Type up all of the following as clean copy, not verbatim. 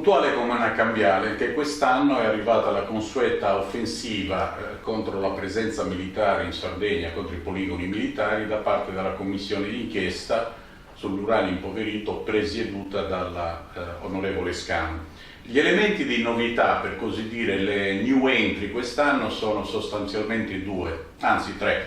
Puntuale come una cambiale, che quest'anno è arrivata la consueta offensiva contro la presenza militare in Sardegna, contro i poligoni militari, da parte della commissione d'inchiesta sull'uranio impoverito presieduta dalla onorevole Scanu. Gli elementi di novità, per così dire, le new entry quest'anno sono sostanzialmente due, anzi tre.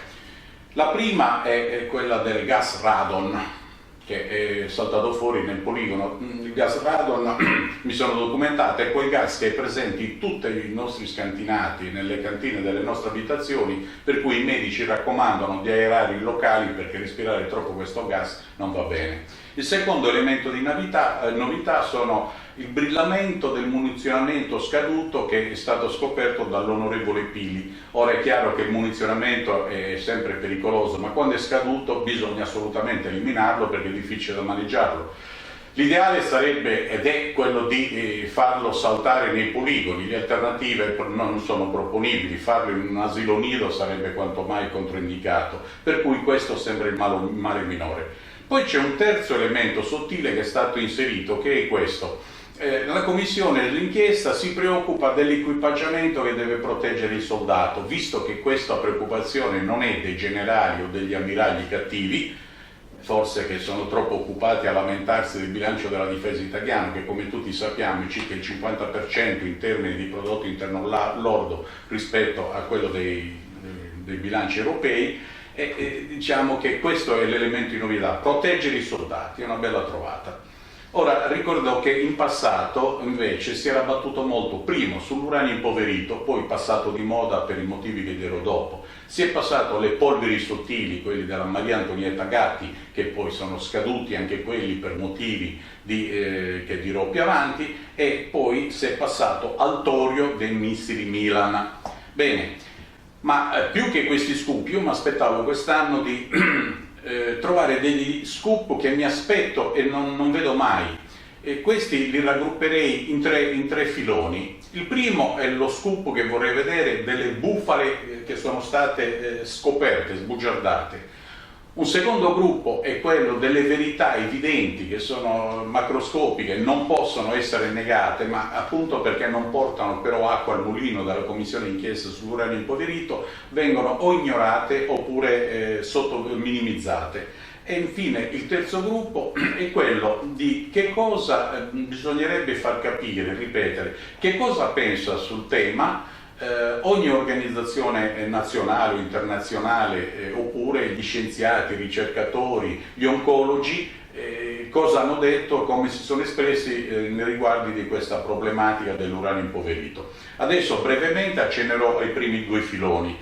La prima è quella del gas radon, che è saltato fuori nel poligono. Il gas radon, mi sono documentato, è quel gas che è presente in tutti i nostri scantinati, nelle cantine delle nostre abitazioni, per cui i medici raccomandano di aerare i locali perché respirare troppo questo gas non va bene. Il secondo elemento di novità sono il brillamento del munizionamento scaduto che è stato scoperto dall'onorevole Pili. Ora è chiaro che il munizionamento è sempre pericoloso, ma quando è scaduto bisogna assolutamente eliminarlo perché è difficile da maneggiarlo. L'ideale sarebbe, ed è quello di farlo saltare nei poligoni, le alternative non sono proponibili, farlo in un asilo nido sarebbe quanto mai controindicato, per cui questo sembra il male minore. Poi c'è un terzo elemento sottile che è stato inserito, che è questo. La commissione dell'inchiesta si preoccupa dell'equipaggiamento che deve proteggere il soldato, visto che questa preoccupazione non è dei generali o degli ammiragli cattivi, forse che sono troppo occupati a lamentarsi del bilancio della difesa italiana, che come tutti sappiamo è circa il 50% in termini di prodotto interno lordo rispetto a quello dei bilanci europei. E diciamo che questo è l'elemento di novità, proteggere i soldati, è una bella trovata. Ora ricordo che in passato invece si era battuto molto, primo sull'uranio impoverito, poi passato di moda per i motivi che dirò dopo, si è passato alle polveri sottili, quelli della Maria Antonietta Gatti, che poi sono scaduti anche quelli per motivi che dirò più avanti, e poi si è passato al torio dei missili Milan. Bene. Ma più che questi scoop, io mi aspettavo quest'anno di trovare degli scoop che mi aspetto e non vedo mai. E questi li raggrupperei in tre filoni. Il primo è lo scoop che vorrei vedere delle bufale che sono state scoperte, sbugiardate. Un secondo gruppo è quello delle verità evidenti che sono macroscopiche, non possono essere negate, ma appunto perché non portano però acqua al mulino dalla commissione d'inchiesta sull'uranio impoverito, vengono o ignorate oppure minimizzate. E infine il terzo gruppo è quello di che cosa bisognerebbe far capire, ripetere, che cosa pensa sul tema ogni organizzazione nazionale o internazionale oppure gli scienziati, i ricercatori, gli oncologi, cosa hanno detto, come si sono espressi nei riguardi di questa problematica dell'uranio impoverito. Adesso brevemente accennerò ai primi due filoni.